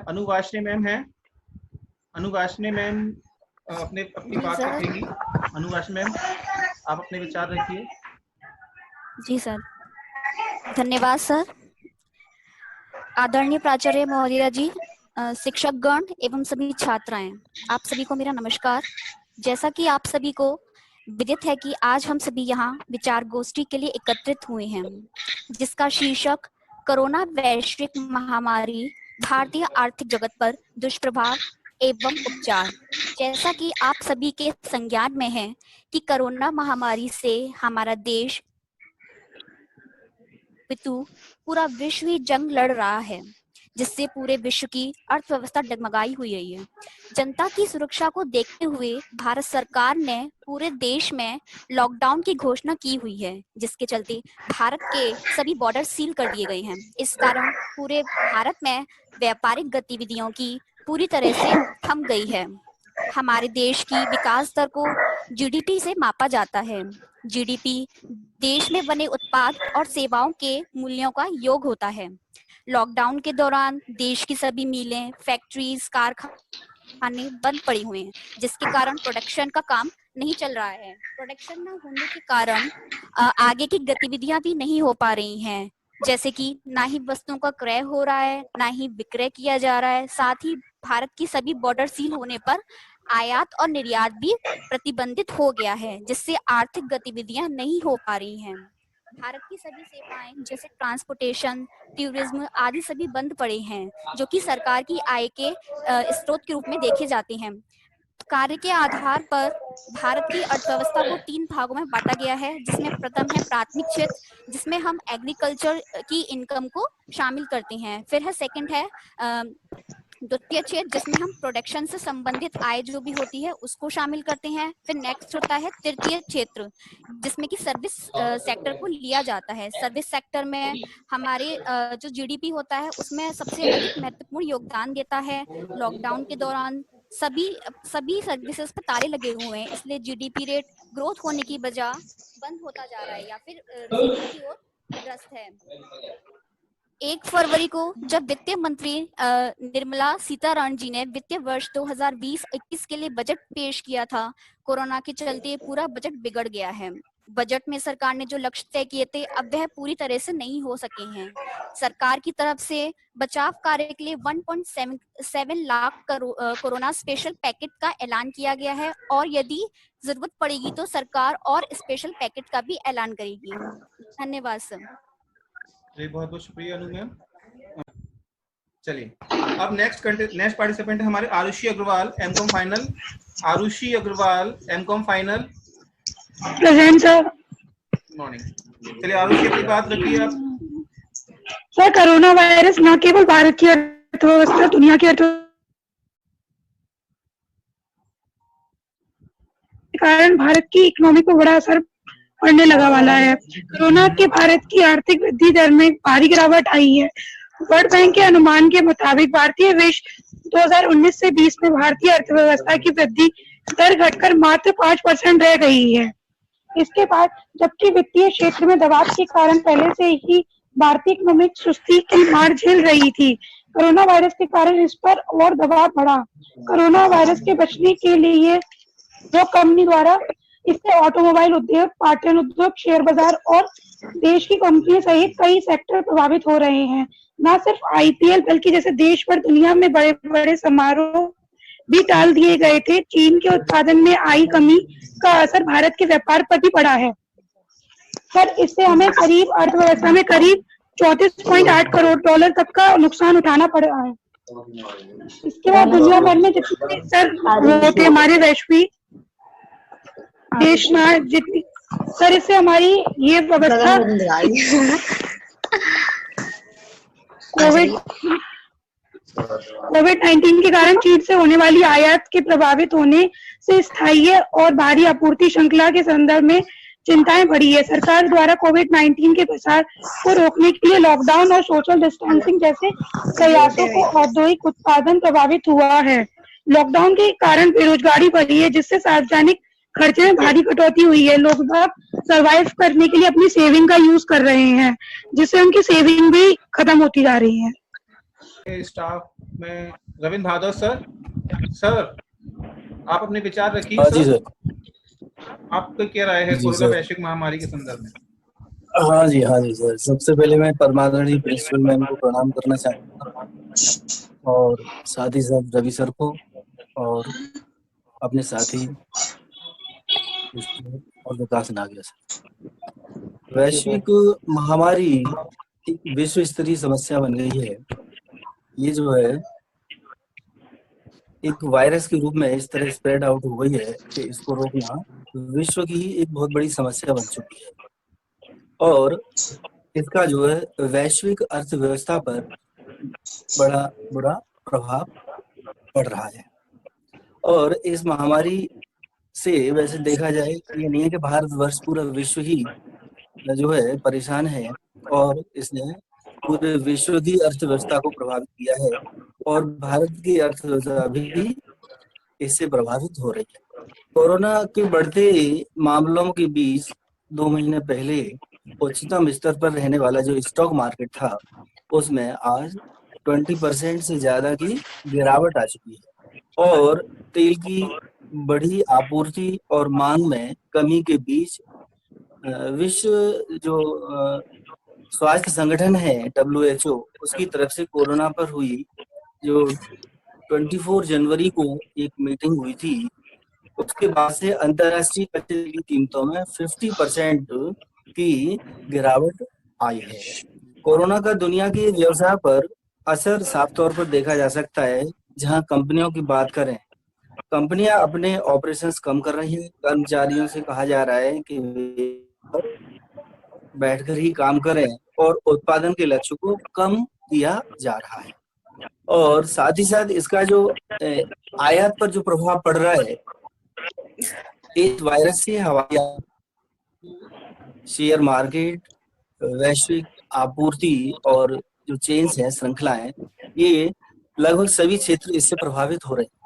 अनुवाशिनी ma'am है। अनुवाशिनी ma'am अपनी बात रखेंगी। अनुवाशिनी मैम, आप अपने विचार रखिए। जी सर, धन्यवाद सर। आदरणीय प्राचार्य महोदया जी, शिक्षकगण एवं सभी छात्राएं, आप सभी को मेरा नमस्कार। जैसा कि आप सभी को विदित है कि आज हम सभी यहाँ विचार गोष्ठी के लिए एकत्रित हुए हैं, जिसका शीर्षक कोरोना वैश्विक महामारी भारतीय आर्थिक जगत पर दुष्प्रभाव एवं उपचार। जैसा कि आप सभी के संज्ञान में है कि कोरोना महामारी से हमारा देश पूरा विश्व ही जंग लड़ रहा है, जिससे पूरे विश्व की अर्थव्यवस्था डगमगाई हुई है। जनता की सुरक्षा को देखते हुए भारत सरकार ने पूरे देश में लॉकडाउन की घोषणा की हुई है, जिसके चलते भारत के सभी बॉर्डर सील कर दिए गए हैं। इस कारण पूरे भारत में व्यापारिक गतिविधियों की पूरी तरह से थम गई है। हमारे देश की विकास दर को जीडीपी से मापा जाता है। जीडीपी देश में बने उत्पाद और सेवाओं के मूल्यों का योग होता है। लॉकडाउन के दौरान देश की सभी मिलें, फैक्ट्रीज, कारखाने बंद पड़ी हुए हैं, जिसके कारण प्रोडक्शन का काम नहीं चल रहा है। प्रोडक्शन न होने के कारण आगे की गतिविधियां भी नहीं हो पा रही हैं, जैसे कि ना ही वस्तुओं का क्रय हो रहा है, ना ही विक्रय किया जा रहा है। साथ ही भारत की सभी बॉर्डर सील होने पर आयात और निर्यात भी प्रतिबंधित हो गया है, जिससे आर्थिक गतिविधियां नहीं हो पा रही हैं। भारत की सभी सेवाएं जैसे ट्रांसपोर्टेशन, टूरिज्म आदि सभी बंद पड़े हैं, जो कि सरकार की आय के स्रोत के रूप में देखे जाते हैं। कार्य के आधार पर भारत की अर्थव्यवस्था को 3 भागों में बांटा गया है, जिसमें प्रथम है प्राथमिक क्षेत्र, जिसमें हम एग्रीकल्चर की इनकम को शामिल करते हैं। फिर है सेकंड है द्वितीय क्षेत्र, जिसमें हम प्रोडक्शन से संबंधित आय जो भी होती है उसको शामिल करते हैं। फिर नेक्स्ट होता है तृतीय क्षेत्र, जिसमें कि सर्विस सेक्टर को लिया जाता है। सर्विस सेक्टर में हमारे जो जीडीपी होता है उसमें सबसे अधिक महत्वपूर्ण योगदान देता है। लॉकडाउन के दौरान सभी सर्विसेज पर ताले लगे हुए हैं, इसलिए जीडीपी रेट ग्रोथ होने की बजाय बंद होता जा रहा है या फिर रिसीडिंग की ओर ग्रस्त है। 1 फरवरी को जब वित्त मंत्री निर्मला सीतारमण जी ने वित्तीय वर्ष 2020-21 के लिए बजट पेश किया था, कोरोना के चलते पूरा बजट बिगड़ गया है। बजट में सरकार ने जो लक्ष्य तय किए थे, अब वह पूरी तरह से नहीं हो सके हैं। सरकार की तरफ से बचाव कार्य के लिए 1.7 लाख कोरोना स्पेशल पैकेट का ऐलान किया गया है, और यदि जरूरत पड़ेगी तो सरकार और स्पेशल पैकेट का भी ऐलान करेगी। धन्यवाद सर। जी, बहुत बहुत शुक्रिया अनु मैम। चलिए, अब नेक्स्ट पार्टिसिपेंट है हमारे Arushi Agarwal, MCom final. Arushi Agarwal, MCom final. Present sir. Morning. चलिए आरुषि, अपनी बात रखिए आप। सर, कोरोना वायरस न केवल भारत की अर्थव्यवस्था, दुनिया की अर्थव्यवस्था के कारण भारत की इकोनॉमी को बड़ा असर पड़ने लगा वाला है। कोरोना के भारत की आर्थिक वृद्धि दर में भारी गिरावट आई है। वर्ल्ड बैंक के अनुमान के मुताबिक भारतीय वर्ष 2019 से 20 में भारतीय अर्थव्यवस्था की वृद्धि दर घटकर मात्र 5% रह गई है। इसके बाद जबकि वित्तीय क्षेत्र में दबाव के कारण पहले से ही भारतीय इकोनॉमी सुस्ती की मार झेल रही थी, कोरोना वायरस के कारण इस पर और दबाव बढ़ा। कोरोना वायरस के बचने के लिए जो कंपनी द्वारा इससे ऑटोमोबाइल उद्योग, पाटन उद्योग, शेयर बाजार और देश की कंपनियों सहित कई सेक्टर प्रभावित हो रहे हैं। न सिर्फ आईपीएल बल्कि जैसे देश भर दुनिया में बड़े बड़े समारोह भी टाल दिए गए थे। चीन के उत्पादन में आई कमी का असर भारत के व्यापार पर भी पड़ा है। सर, इससे हमें करीब अर्थव्यवस्था में करीब 34.8 करोड़ डॉलर तक का नुकसान उठाना पड़ रहा है। इसके बाद दुनिया भर में जितने सर होते हमारे वैश्विक देश में जितनी सर, इससे हमारी ये व्यवस्था कोविड-19 के कारण चीन से होने वाली आयात के प्रभावित होने से स्थायी और भारी आपूर्ति श्रृंखला के संदर्भ में चिंताएं बढ़ी है। सरकार द्वारा कोविड-19 के प्रसार को रोकने के लिए लॉकडाउन और सोशल डिस्टेंसिंग जैसे प्रयासों को औद्योगिक उत्पादन प्रभावित हुआ है। लॉकडाउन के कारण बेरोजगारी बढ़ी है, जिससे सार्वजनिक खर्चे में भारी कटौती हुई है। लोग सर्वाइव करने के लिए अपनी सेविंग का यूज कर रहे हैं, जिससे उनकी सेविंग भी खत्म होती जा रही है। स्टाफ में रविंद्र भादव सर आप अपने विचार रखिए। हाँ जी सर सर। आपकी क्या राय है जी कोरोना सर। वैश्विक महामारी के संदर्भ में? हाँ जी सर। सबसे पहले मैं परमादरणीय प्रिंसिपल मैम को प्रणाम करना चाहूँगा और साथ ही साथ रवि सर को और अपने साथी और विकास नागिया सर। वैश्विक महामारी एक विश्व स्तरीय समस्या बन गई है। ये जो है एक वायरस के रूप में इस तरह स्प्रेड आउट हो गई है कि इसको रोकना विश्व की एक बहुत बड़ी समस्या बन चुकी है और इसका जो है वैश्विक अर्थव्यवस्था पर बड़ा बुरा प्रभाव पड़ रहा है। और इस महामारी से वैसे देखा जाए ये नहीं है कि भारतवर्ष, पूरा विश्व ही जो है परेशान है और इसने पूरे विश्व की अर्थव्यवस्था को प्रभावित किया है और भारत की अर्थव्यवस्था भी इससे प्रभावित हो रही है। कोरोना के बढ़ते मामलों के बीच 2 महीने पहले उच्चतम स्तर पर रहने वाला जो स्टॉक मार्केट था उसमें आज 20% से ज्यादा की गिरावट आ चुकी है और तेल की बढ़ी आपूर्ति और मांग में कमी के बीच विश्व जो स्वास्थ्य संगठन है WHO, उसकी तरफ से कोरोना पर हुई जो 24 जनवरी को एक मीटिंग हुई थी, उसके बाद से अंतर्राष्ट्रीय कच्चे तेल की कीमतों में 50% की गिरावट आई है। कोरोना का दुनिया के व्यवसाय पर असर साफ तौर पर देखा जा सकता है। जहां कंपनियों की बात करें, कंपनियां अपने ऑपरेशंस कम कर रही हैं। कर्मचारियों से कहा जा रहा है कि बैठकर ही काम करें और उत्पादन के लक्ष्य को कम किया जा रहा है। और साथ ही साथ इसका जो आयात पर जो प्रभाव पड़ रहा है इस वायरस से, हवाई शेयर मार्केट, वैश्विक आपूर्ति और जो चेन्स हैं, श्रृंखलाएं, ये लगभग सभी क्षेत्र इससे प्रभावित हो रहे हैं।